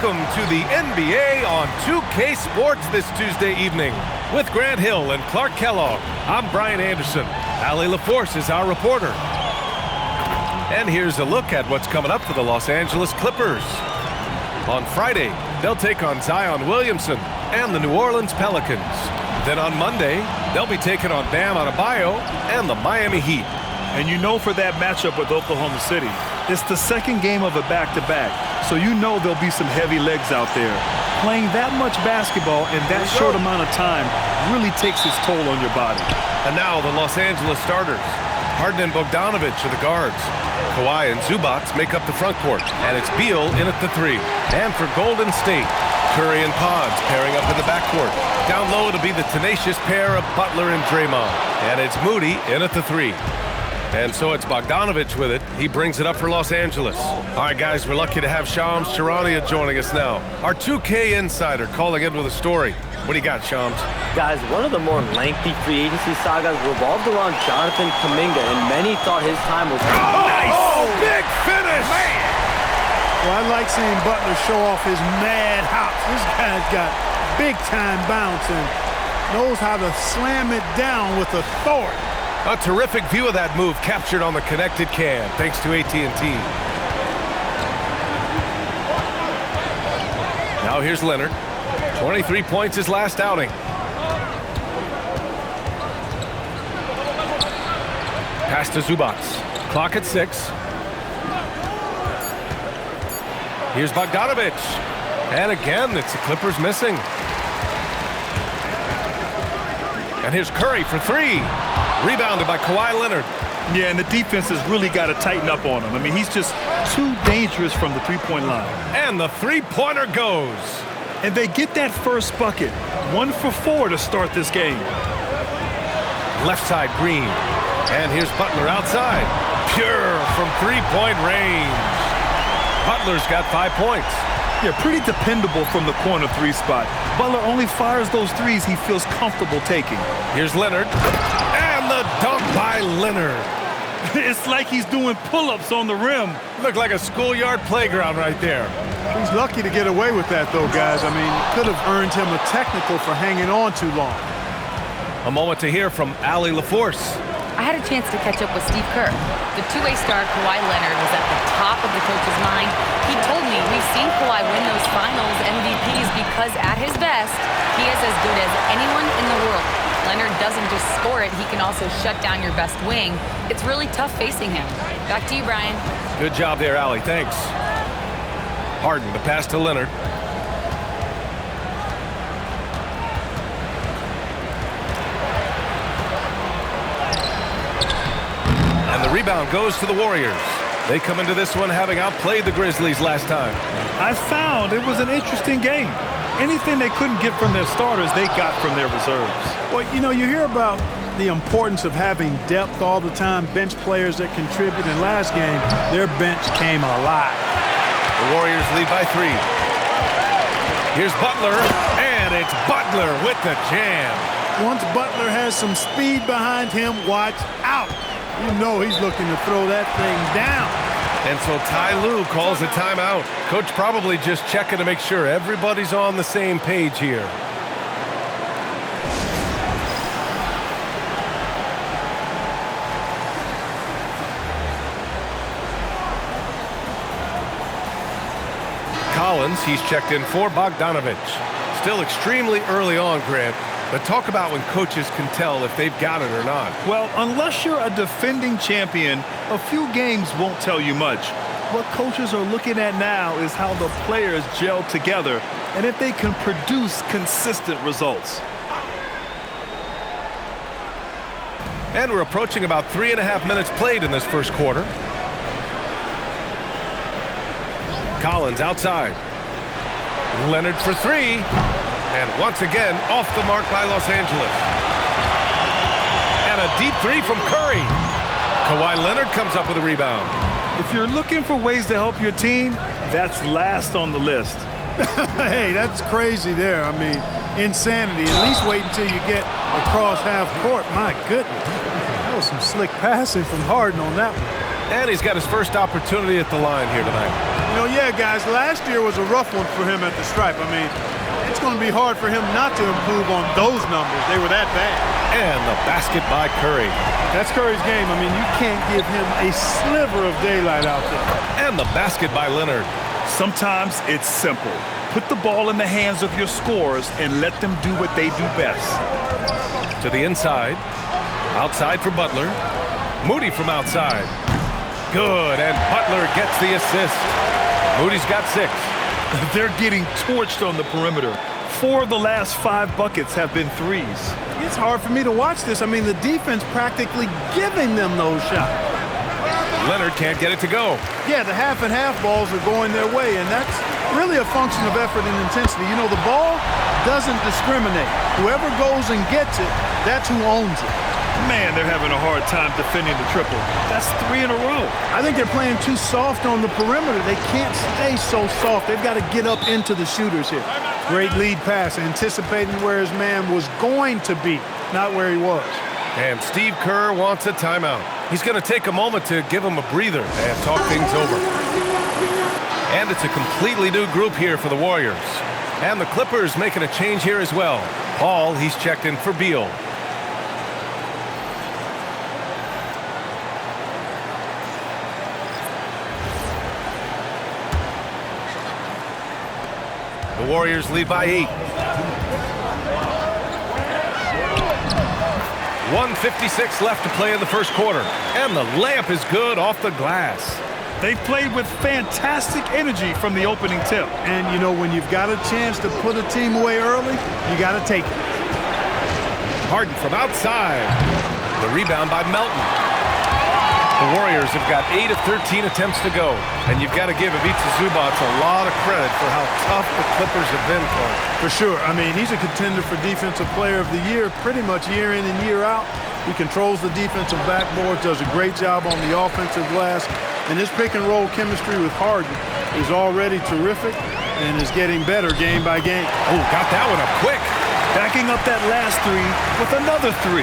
Welcome to the NBA on 2K Sports this Tuesday evening. With Grant Hill and Clark Kellogg, I'm Brian Anderson. Allie LaForce is our reporter. And here's a look at what's coming up for the Los Angeles Clippers. On Friday, they'll take on Zion Williamson and the New Orleans Pelicans. Then on Monday, they'll be taking on Bam Adebayo and the Miami Heat. And you know for that matchup with Oklahoma City, it's the second game of a back-to-back, so you know there'll be some heavy legs out there. Playing that much basketball in that short amount of time really takes its toll on your body. And now the Los Angeles starters. Harden and Bogdanović are the guards. Kawhi and Zubac make up the front court, and it's Beal in at the 3. And for Golden State, Curry and Pods pairing up in the backcourt. Down low, it'll be the tenacious pair of Butler and Draymond. And it's Moody in at the 3. And so it's Bogdanović with it. He brings it up for Los Angeles. All right, guys, we're lucky to have Shams Charania joining us now. Our 2K insider calling in with a story. What do you got, Shams? Guys, one of the more lengthy free agency sagas revolved around Jonathan Kuminga, and many thought his time was... Nice! Oh, big finish! Man! Well, I like seeing Butler show off his mad hops. This guy's got big-time bounce and knows how to slam it down with authority. A terrific view of that move captured on the connected cam, thanks to AT&T. Now here's Leonard. 23 points his last outing. Pass to Zubac. Clock at 6. Here's Bogdanović. And again, it's the Clippers missing. And here's Curry for 3. Rebounded by Kawhi Leonard. Yeah, and the defense has really got to tighten up on him. I mean, he's just too dangerous from the three-point line. And the three-pointer goes. And they get that first bucket. 1 for 4 to start this game. Left side, Green. And here's Butler outside. Pure from three-point range. Butler's got 5 points. Yeah, pretty dependable from the corner 3 spot. Butler only fires those threes he feels comfortable taking. Here's Leonard. And the dunk by Leonard. It's like he's doing pull-ups on the rim. Looked like a schoolyard playground right there. He's lucky to get away with that, though, guys. I mean, could have earned him a technical for hanging on too long. A moment to hear from Allie LaForce. I had a chance to catch up with Steve Kerr. The two-way star Kawhi Leonard was at the top of the coach's mind. He told me we've seen Kawhi win those finals MVPs because at his best, he is as good as anyone in the world. Leonard doesn't just score it, he can also shut down your best wing. It's really tough facing him. Back to you, Brian. Good job there, Allie. Thanks. Harden, the pass to Leonard. And the rebound goes to the Warriors. They come into this one having outplayed the Grizzlies last time. I found it was an interesting game. Anything they couldn't get from their starters, they got from their reserves. Well, you know, you hear about the importance of having depth all the time, bench players that contribute. In last game, their bench came alive. The Warriors lead by 3. Here's Butler, and it's Butler with the jam. Once Butler has some speed behind him, watch out. You know he's looking to throw that thing down. And so Ty Lue calls a timeout. Coach probably just checking to make sure everybody's on the same page here. Collins, he's checked in for Bogdanović. Still extremely early on, Grant. But talk about when coaches can tell if they've got it or not. Well, unless you're a defending champion, a few games won't tell you much. What coaches are looking at now is how the players gel together and if they can produce consistent results. And we're approaching about 3.5 minutes played in this first quarter. Collins outside. Leonard for 3. And once again, off the mark by Los Angeles. And a deep 3 from Curry. Kawhi Leonard comes up with a rebound. If you're looking for ways to help your team, that's last on the list. Hey, that's crazy there. I mean, insanity. At least wait until you get across half court. My goodness. That was some slick passing from Harden on that one. And he's got his first opportunity at the line here tonight. Yeah, guys, last year was a rough one for him at the stripe. I mean, it's going to be hard for him not to improve on those numbers. They were that bad. And the basket by Curry. That's Curry's game. I mean, you can't give him a sliver of daylight out there. And the basket by Leonard. Sometimes it's simple. Put the ball in the hands of your scorers and let them do what they do best. To the inside. Outside for Butler. Moody from outside. Good, and Butler gets the assist. Moody's got 6. They're getting torched on the perimeter. 4 of the last 5 buckets have been threes. It's hard for me to watch this. I mean, the defense practically giving them those shots. Leonard can't get it to go. Yeah, the half and half balls are going their way, and that's really a function of effort and intensity. You know, the ball doesn't discriminate. Whoever goes and gets it, that's who owns it. Man, they're having a hard time defending the triple. That's 3 in a row. I think they're playing too soft on the perimeter. They can't stay so soft. They've got to get up into the shooters here. Great lead pass, anticipating where his man was going to be, not where he was. And Steve Kerr wants a timeout. He's going to take a moment to give him a breather and talk things over. And it's a completely new group here for the Warriors. And the Clippers making a change here as well. Paul, he's checked in for Beal. The Warriors lead by 8. 1:56 left to play in the first quarter. And the layup is good off the glass. They've played with fantastic energy from the opening tip. And, you know, when you've got a chance to put a team away early, you got to take it. Harden from outside. The rebound by Melton. The Warriors have got 8 of 13 attempts to go. And you've got to give Ivica Zubac a lot of credit for how tough the Clippers have been for him. For sure. I mean, he's a contender for Defensive Player of the Year pretty much year in and year out. He controls the defensive backboard, does a great job on the offensive glass. And his pick-and-roll chemistry with Harden is already terrific and is getting better game by game. Oh, got that one up quick. Backing up that last 3 with another 3.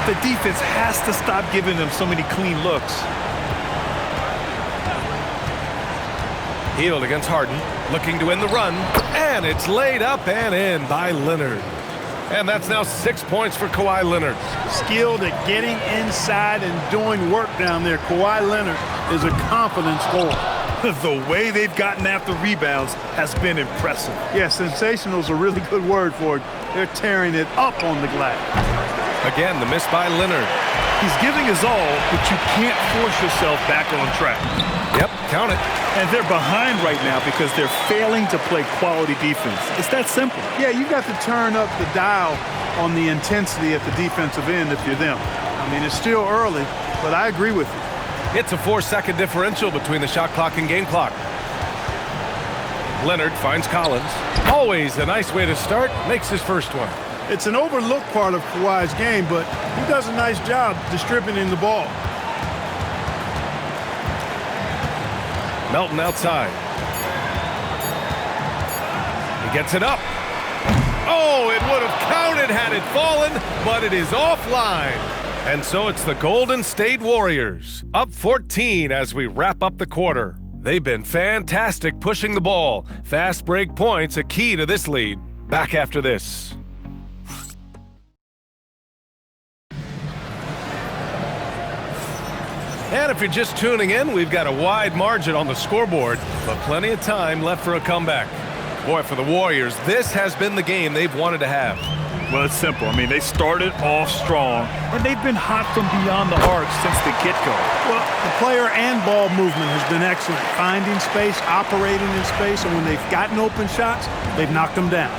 The defense has to stop giving them so many clean looks. Hield against Harden, looking to win the run. And it's laid up and in by Leonard. And that's now 6 points for Kawhi Leonard. Skilled at getting inside and doing work down there. Kawhi Leonard is a confident scorer. The way they've gotten after rebounds has been impressive. Yeah, sensational is a really good word for it. They're tearing it up on the glass. Again, the miss by Leonard. He's giving his all, but you can't force yourself back on track. Yep, count it. And they're behind right now because they're failing to play quality defense. It's that simple. Yeah, you've got to turn up the dial on the intensity at the defensive end if you're them. I mean, it's still early, but I agree with you. It's a 4-second differential between the shot clock and game clock. Leonard finds Collins. Always a nice way to start. Makes his first one. It's an overlooked part of Kawhi's game, but he does a nice job distributing the ball. Melton outside. He gets it up. Oh, it would have counted had it fallen, but it is offline. And so it's the Golden State Warriors, up 14 as we wrap up the quarter. They've been fantastic pushing the ball. Fast break points a key to this lead. Back after this. And if you're just tuning in, we've got a wide margin on the scoreboard, but plenty of time left for a comeback. Boy, for the Warriors, this has been the game they've wanted to have. Well, it's simple. I mean, they started off strong, and they've been hot from beyond the arc since the get-go. Well, the player and ball movement has been excellent. Finding space, operating in space, and when they've gotten open shots, they've knocked them down.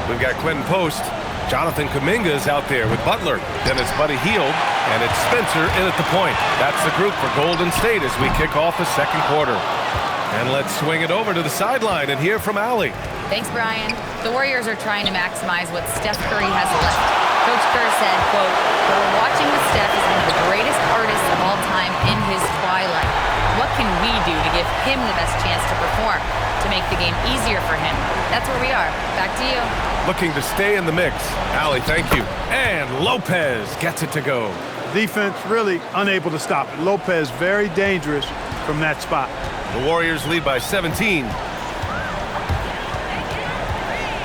We've got Quentin Post. Jonathan Kuminga is out there with Butler. Then it's Buddy Hield, and it's Spencer in at the point. That's the group for Golden State as we kick off the second quarter. And let's swing it over to the sideline and hear from Allie. Thanks, Brian. The Warriors are trying to maximize what Steph Curry has left. Coach Kerr said, quote, "We're watching with Steph as one of the greatest artists of all time in his twilight. What can we do to give him the best chance to perform, to make the game easier for him?" That's where we are. Back to you. Looking to stay in the mix. Allie, thank you. And Lopez gets it to go. Defense really unable to stop it. Lopez very dangerous from that spot. The Warriors lead by 17.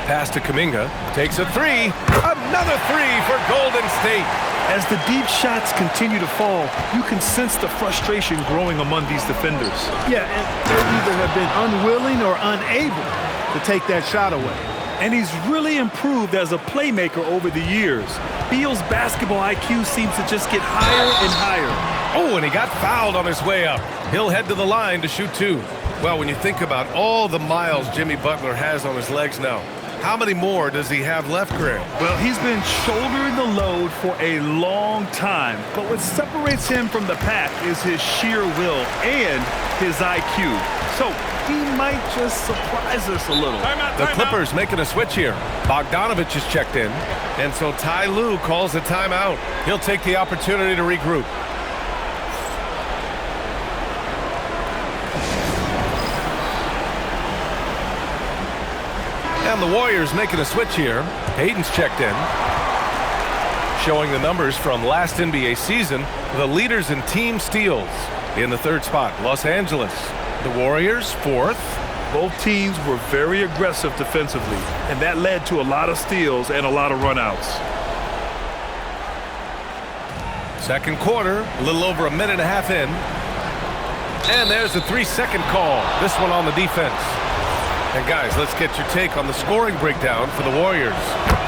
Pass to Kuminga. Takes a three. Another three for Golden State. As the deep shots continue to fall, you can sense the frustration growing among these defenders. Yeah, and they either have been unwilling or unable to take that shot away. And he's really improved as a playmaker over the years. Beal's basketball IQ seems to just get higher and higher. Oh, and he got fouled on his way up. He'll head to the line to shoot two. Well, when you think about all the miles Jimmy Butler has on his legs now, how many more does he have left, Graham? Well, he's been shouldering the load for a long time, but what separates him from the pack is his sheer will and his IQ. So he might just surprise us a little. The Clippers making a switch here. Bogdanovich is checked in, and so Ty Lue calls a timeout. He'll take the opportunity to regroup. And the Warriors making a switch here. Payton's checked in. Showing the numbers from last NBA season, the leaders in team steals. In the third spot, Los Angeles. The Warriors, fourth. Both teams were very aggressive defensively, and that led to a lot of steals and a lot of runouts. Second quarter, a little over a minute and a half in. And there's a 3-second call. This one on the defense. And guys, let's get your take on the scoring breakdown for the Warriors.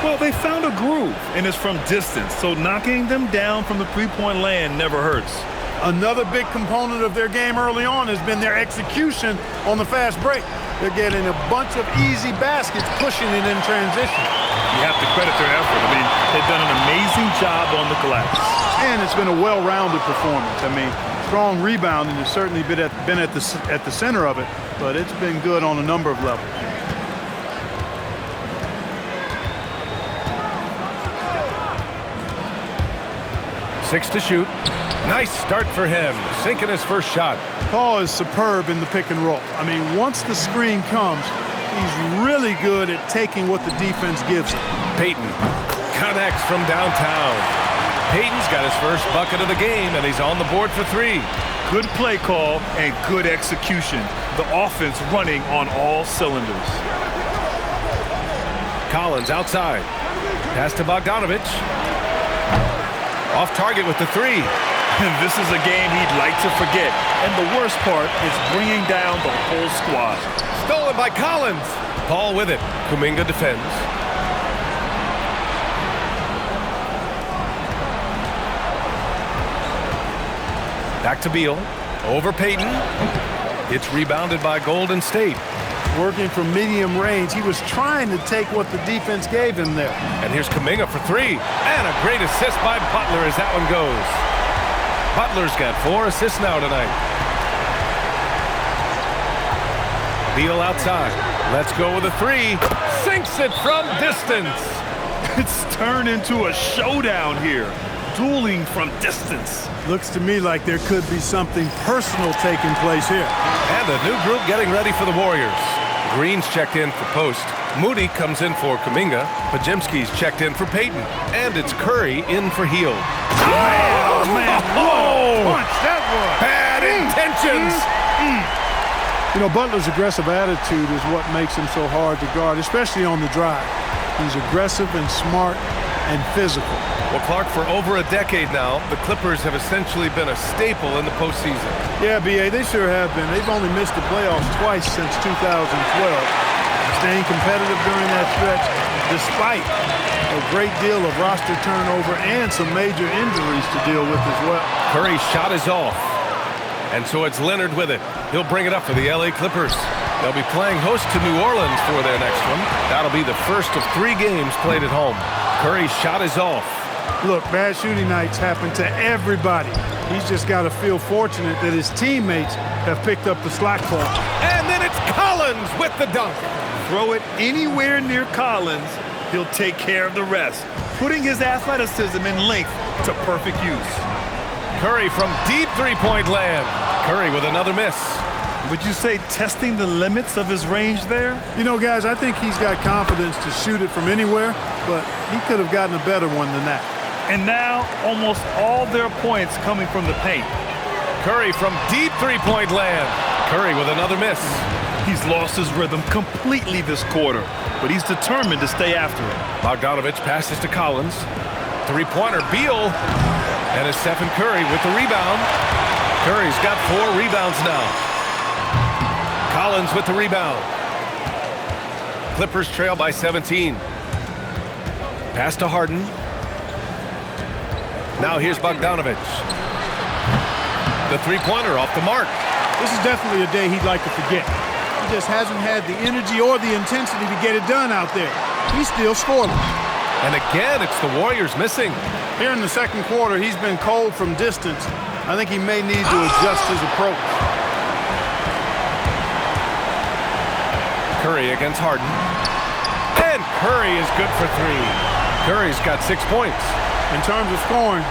Well, they found a groove, and it's from distance, so knocking them down from the three-point land never hurts. Another big component of their game early on has been their execution on the fast break. They're getting a bunch of easy baskets, pushing it in transition. You have to credit their effort. I mean, they've done an amazing job on the glass. And it's been a well-rounded performance. I mean, strong rebounding has certainly been at the center of it, but it's been good on a number of levels. Six to shoot. Nice start for him, sinking his first shot. Paul is superb in the pick and roll. I mean, once the screen comes, he's really good at taking what the defense gives him. Payton connects from downtown. Payton's got his first bucket of the game, and he's on the board for three. Good play call and good execution. The offense running on all cylinders. Collins outside. Pass to Bogdanovich. Off target with the three. And this is a game he'd like to forget. And the worst part is bringing down the whole squad. Stolen by Collins. Paul with it. Kuminga defends. Back to Beal. Over Payton. It's rebounded by Golden State. Working from medium range, he was trying to take what the defense gave him there. And here's Kuminga for three. And a great assist by Butler as that one goes. Butler's got 4 assists now tonight. Beal outside. Let's go with a three. Sinks it from distance. It's turned into a showdown here. Dueling from distance. Looks to me like there could be something personal taking place here. And a new group getting ready for the Warriors. Green's checked in for post. Moody comes in for Kuminga. Pajemski's checked in for Payton. And it's Curry in for Hield. Oh, man. Oh! Punch that was. Bad intentions. You know, Butler's aggressive attitude is what makes him so hard to guard, especially on the drive. He's aggressive and smart and physical. Well, Clark, for over a decade now, the Clippers have essentially been a staple in the postseason. Yeah, B.A., they sure have been. They've only missed the playoffs twice since 2012. Staying competitive during that stretch, despite a great deal of roster turnover and some major injuries to deal with as well. Curry's shot is off. And so it's Leonard with it. He'll bring it up for the L.A. Clippers. They'll be playing host to New Orleans for their next one. That'll be the first of 3 games played at home. Curry's shot is off. Look, bad shooting nights happen to everybody. He's just got to feel fortunate that his teammates have picked up the slack for him. And then it's Collins with the dunk. Throw it anywhere near Collins, he'll take care of the rest, putting his athleticism and length to perfect use. Curry from deep three-point land. Curry with another miss. Would you say testing the limits of his range there? You know, guys, I think he's got confidence to shoot it from anywhere, but he could have gotten a better one than that. And now, almost all their points coming from the paint. Curry from deep three-point land. Curry with another miss. He's lost his rhythm completely this quarter, but he's determined to stay after it. Bogdanovich passes to Collins. Three-pointer, Beal. And it's Stephen Curry with the rebound. Curry's got 4 rebounds now. Collins with the rebound. Clippers trail by 17. Pass to Harden. Now here's Bogdanovich. The three-pointer off the mark. This is definitely a day he'd like to forget. He just hasn't had the energy or the intensity to get it done out there. He's still scoreless. And again, it's the Warriors missing. Here in the second quarter, he's been cold from distance. I think he may need to adjust his approach. Curry against Harden. And Curry is good for 3. Curry's got 6 points. In terms of scoring,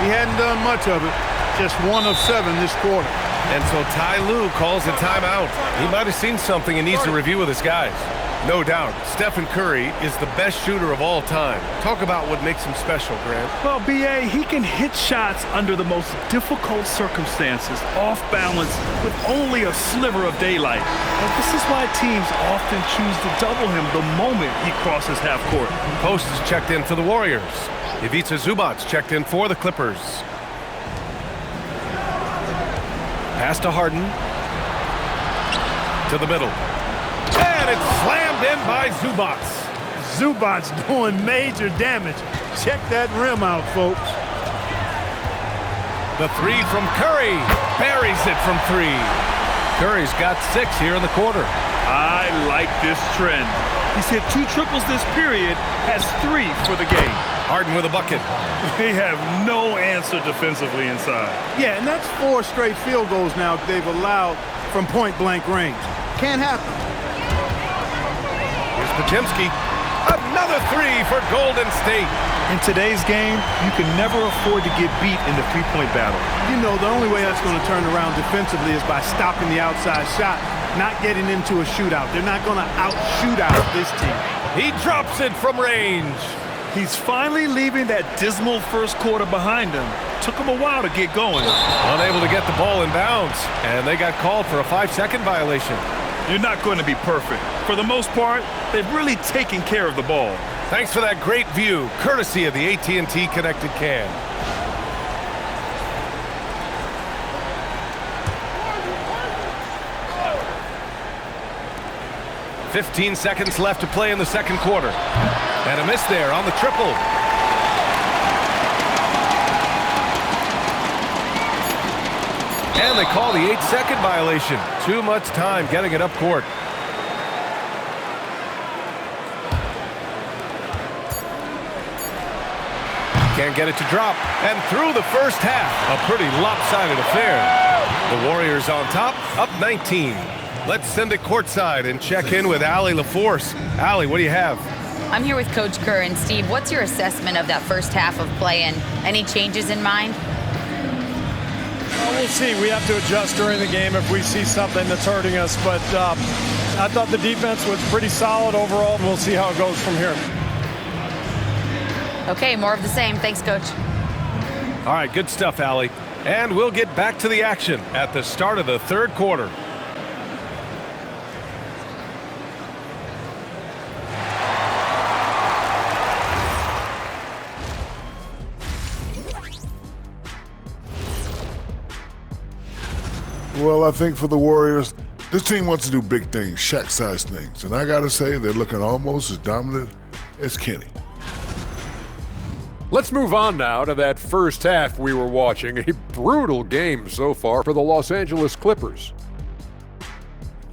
he hadn't done much of it. Just 1 of 7 this quarter. And so Ty Lue calls a timeout. He might have seen something and needs to review with his guys. No doubt, Stephen Curry is the best shooter of all time. Talk about what makes him special, Grant. Well, B.A., he can hit shots under the most difficult circumstances, off balance, with only a sliver of daylight. And this is why teams often choose to double him the moment he crosses half court. Post is checked in for the Warriors. Ivica Zubac's checked in for the Clippers. Pass to Harden. To the middle. And it's slammed in by Zubac. Zubac's doing major damage. Check that rim out, folks. The 3 from Curry. Buries it from 3. Curry's got 6 here in the quarter. I like this trend. He's hit 2 triples this period, has 3 for the game. Harden with a bucket. They have no answer defensively inside. Yeah, and that's 4 straight field goals now they've allowed from point-blank range. Can't happen. Here's Podziemski. Another 3 for Golden State. In today's game, you can never afford to get beat in the three-point battle. You know, the only way that's going to turn around defensively is by stopping the outside shot, not getting into a shootout. They're not going to out-shoot out this team. He drops it from range. He's finally leaving that dismal first quarter behind him. Took him a while to get going. Unable to get the ball in bounds, and they got called for a 5-second violation. You're not going to be perfect. For the most part, they've really taken care of the ball. Thanks for that great view, courtesy of the AT&T Connected Can. "15 seconds left to play in the second quarter. And a miss there on the triple. And they call the 8-second violation. Too much time getting it up court. Can't get it to drop. And through the first half, a pretty lopsided affair. The Warriors on top, up 19. Let's send it courtside and check in with Allie LaForce. Allie, what do you have? I'm here with Coach Kerr. And Steve, what's your assessment of that first half of play and any changes in mind? Well, we'll see. We have to adjust during the game if we see something that's hurting us. But I thought the defense was pretty solid overall. We'll see how it goes from here. Okay, more of the same. Thanks, Coach. All right, good stuff, Allie. And we'll get back to the action at the start of the third quarter. Well, I think for the Warriors, this team wants to do big things, Shaq-sized things. And I got to say, they're looking almost as dominant as Kenny. Let's move on now to that first half we were watching. A brutal game so far for the Los Angeles Clippers.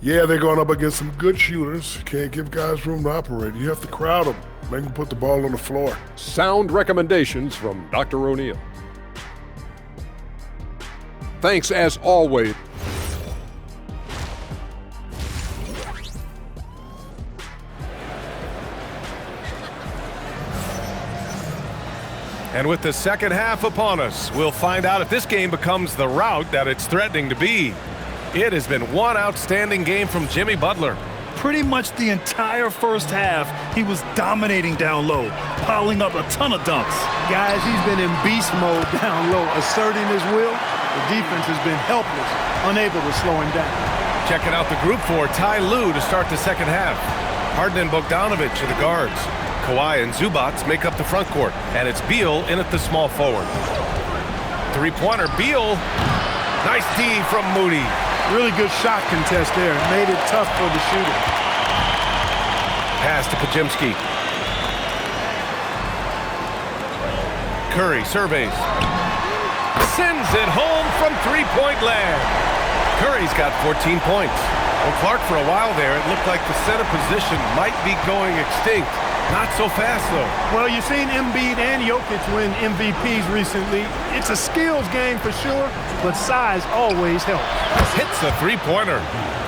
Yeah, they're going up against some good shooters. Can't give guys room to operate. You have to crowd them, make them put the ball on the floor. Sound recommendations from Dr. O'Neill. Thanks as always. And with the second half upon us, we'll find out if this game becomes the rout that it's threatening to be. It has been one outstanding game from Jimmy Butler. Pretty much the entire first half, he was dominating down low, piling up a ton of dunks. Guys, he's been in beast mode down low, asserting his will. The defense has been helpless, unable to slow him down. Checking out the group for Ty Lue to start the second half. Harden and Bogdanovic are the guards. Kawhi and Zubats make up the front court, and it's Beal in at the small forward. Three-pointer, Beal. Nice D from Moody. Really good shot contest there. Made it tough for the shooter. Pass to Pajimski. Curry surveys. Sends it home from three-point land. Curry's got 14 points. Well, Clark, for a while there, it looked like the center position might be going extinct. Not so fast, though. Well, you've seen Embiid and Jokic win MVPs recently. It's a skills game for sure, but size always helps. Hits a three-pointer.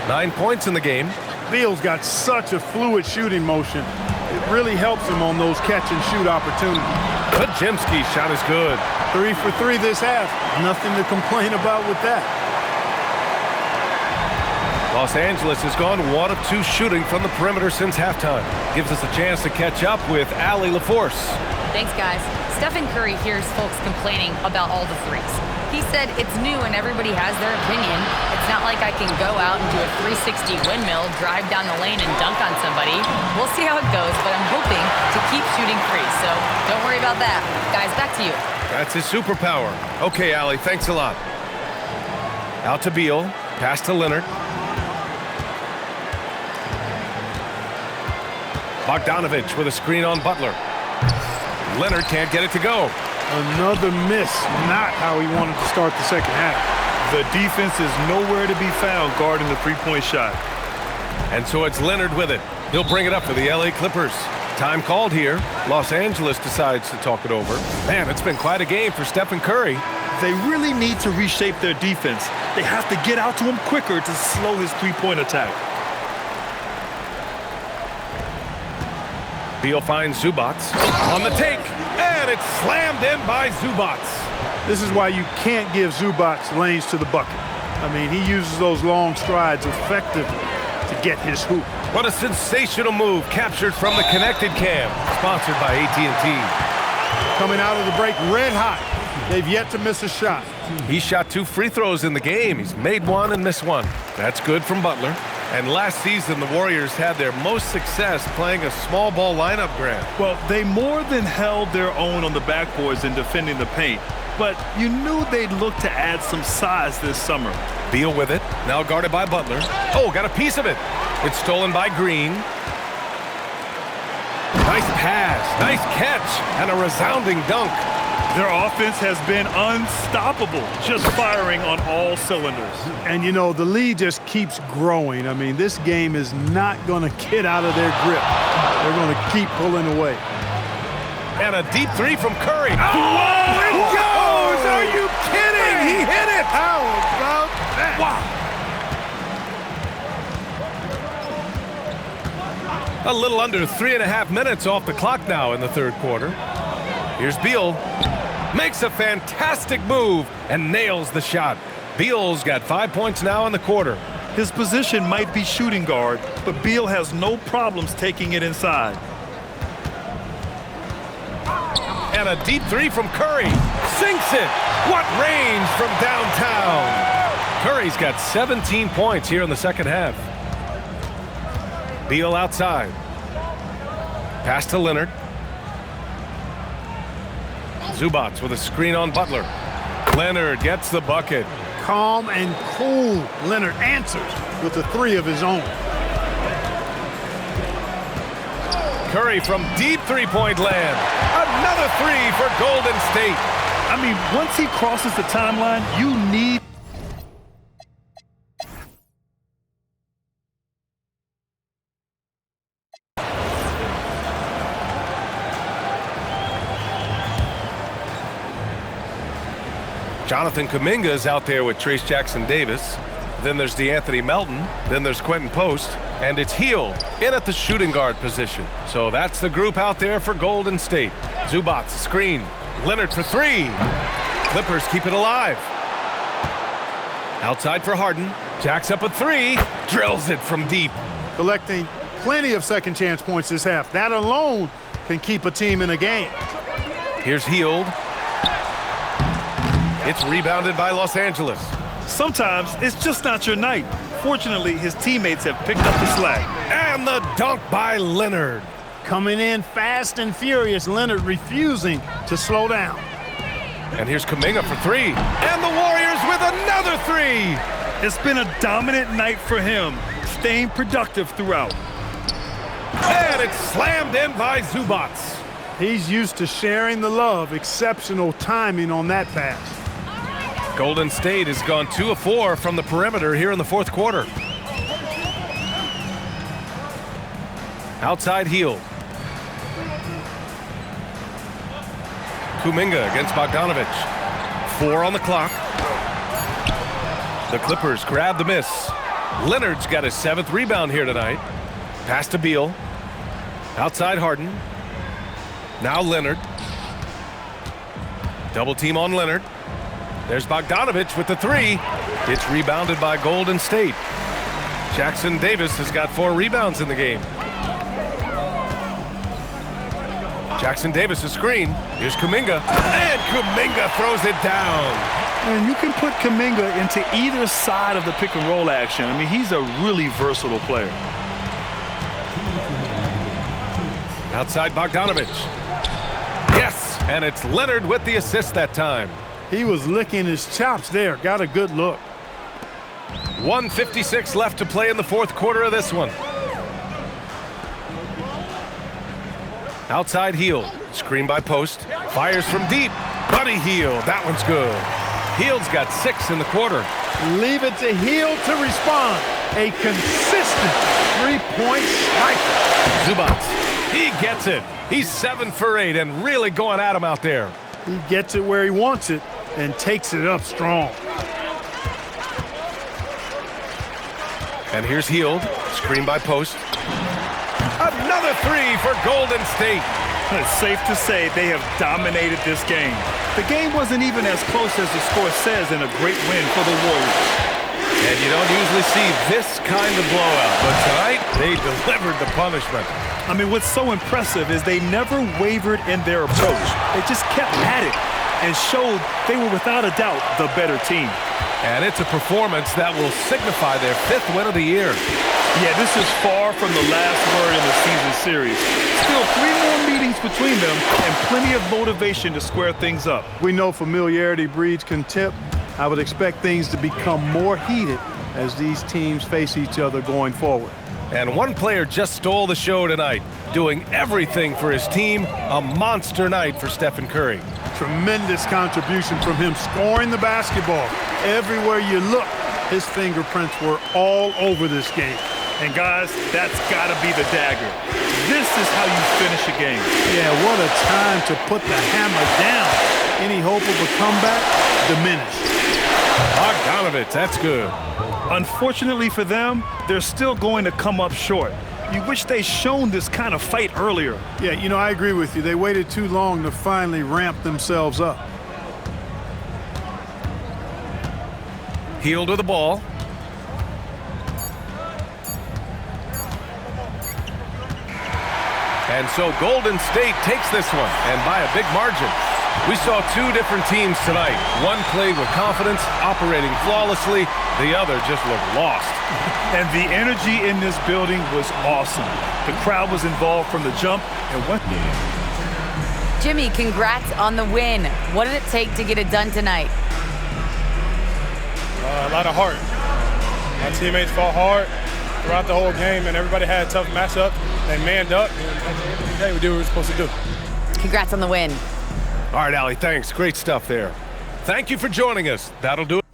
9 points in the game. Beal's got such a fluid shooting motion. It really helps him on those catch-and-shoot opportunities. Pajimski's shot is good. 3 for 3 this half. Nothing to complain about with that. Los Angeles has gone 1 of 2 shooting from the perimeter since halftime. Gives us a chance to catch up with Allie LaForce. Thanks, guys. Stephen Curry hears folks complaining about all the threes. He said it's new and everybody has their opinion. It's not like I can go out and do a 360 windmill, drive down the lane, and dunk on somebody. We'll see how it goes, but I'm hoping to keep shooting free, so don't worry about that. Guys, back to you. That's his superpower. Okay, Allie, thanks a lot. Out to Beal. Pass to Leonard. Bogdanovic with a screen on Butler. Leonard can't get it to go. Another miss. Not how he wanted to start the second half. The defense is nowhere to be found guarding the three-point shot. And so it's Leonard with it. He'll bring it up for the LA Clippers. Time called here. Los Angeles decides to talk it over. Man, it's been quite a game for Stephen Curry. They really need to reshape their defense. They have to get out to him quicker to slow his three-point attack. Beal finds Zubats on the take, and it's slammed in by Zubats. This is why you can't give Zubats lanes to the bucket. I mean, he uses those long strides effectively to get his hoop. What a sensational move captured from the connected cam, sponsored by AT&T. Coming out of the break red hot. They've yet to miss a shot. He shot 2 free throws in the game. He's made 1 and missed 1. That's good from Butler. And last season, the Warriors had their most success playing a small ball lineup, Grant. Well, they more than held their own on the backboards in defending the paint. But you knew they'd look to add some size this summer. Beal with it, now guarded by Butler. Oh, got a piece of it. It's stolen by Green. Nice pass, nice catch, and a resounding dunk. Their offense has been unstoppable, just firing on all cylinders. And, you know, the lead just keeps growing. I mean, this game is not going to get out of their grip. They're going to keep pulling away. And a deep 3 from Curry. Oh, it goes! Are you kidding? He hit it! How about that? Wow. A little under 3.5 minutes off the clock now in the third quarter. Here's Beal. Makes a fantastic move and nails the shot. Beal's got 5 points now in the quarter. His position might be shooting guard, but Beal has no problems taking it inside. And a deep 3 from Curry. Sinks it. What range from downtown. Curry's got 17 points here in the second half. Beal outside. Pass to Leonard. Zubats with a screen on Butler. Leonard gets the bucket. Calm and cool. Leonard answers with a 3 of his own. Curry from deep three-point land. Another 3 for Golden State. I mean, once he crosses the timeline, you need... Jonathan Kuminga is out there with Trace Jackson-Davis. Then there's DeAnthony Melton. Then there's Quentin Post. And it's Hield in at the shooting guard position. So that's the group out there for Golden State. Zubats, screen. Leonard for 3. Clippers keep it alive. Outside for Harden. Jacks up a 3. Drills it from deep. Collecting plenty of second chance points this half. That alone can keep a team in a game. Here's Hield. It's rebounded by Los Angeles. Sometimes it's just not your night. Unfortunately, his teammates have picked up the slack. And the dunk by Leonard. Coming in fast and furious, Leonard refusing to slow down. And here's Kuminga for three. And the Warriors with another three. It's been a dominant night for him, staying productive throughout. And it's slammed in by Zubac. He's used to sharing the love. Exceptional timing on that pass. Golden State has gone 2 of 4 from the perimeter here in the fourth quarter. Outside heel. Kuminga against Bogdanovic. 4 on the clock. The Clippers grab the miss. Leonard's got his 7th rebound here tonight. Pass to Beal. Outside Harden. Now Leonard. Double team on Leonard. There's Bogdanovic with the 3. It's rebounded by Golden State. Jackson Davis has got 4 rebounds in the game. Jackson Davis a screen. Here's Kuminga. And Kuminga throws it down. And you can put Kuminga into either side of the pick and roll action. I mean, he's a really versatile player. Outside Bogdanovic. Yes, and it's Leonard with the assist that time. He was licking his chops there. Got a good look. 1:56 left to play in the fourth quarter of this one. Outside heel. Screen by Post. Fires from deep. Buddy Hield. That one's good. Hield's got 6 in the quarter. Leave it to Hield to respond. A consistent three-point striker. Zubac. He gets it. He's 7 for 8 and really going at him out there. He gets it where he wants it and takes it up strong. And here's Hield. Screen by Post. Another 3 for Golden State. It's safe to say they have dominated this game. The game wasn't even as close as the score says in a great win for the Warriors. And you don't usually see this kind of blowout, but tonight they delivered the punishment. I mean, what's so impressive is they never wavered in their approach. They just kept at it and showed they were without a doubt the better team. And it's a performance that will signify their 5th win of the year. Yeah, this is far from the last word in the season series. Still 3 more meetings between them and plenty of motivation to square things up. We know familiarity breeds contempt. I would expect things to become more heated as these teams face each other going forward. And one player just stole the show tonight, doing everything for his team. A monster night for Stephen Curry. Tremendous contribution from him, scoring the basketball. Everywhere you look, his fingerprints were all over this game. And guys, that's got to be the dagger. This is how you finish a game. Yeah, what a time to put the hammer down. Any hope of a comeback diminished. Bogdanovic, that's good. Unfortunately for them, they're still going to come up short. You wish they'd shown this kind of fight earlier. Yeah, you know, I agree with you. They waited too long to finally ramp themselves up. Hield with the ball. And so Golden State takes this one, and by a big margin. We saw 2 different teams tonight. One played with confidence, operating flawlessly. The other just looked lost. And the energy in this building was awesome. The crowd was involved from the jump. And what? Jimmy, congrats on the win. What did it take to get it done tonight? A lot of heart. My teammates fought hard throughout the whole game, and everybody had a tough matchup. They manned up, and at the end of the day, we did what we were supposed to do. Congrats on the win. All right, Allie, thanks. Great stuff there. Thank you for joining us. That'll do it.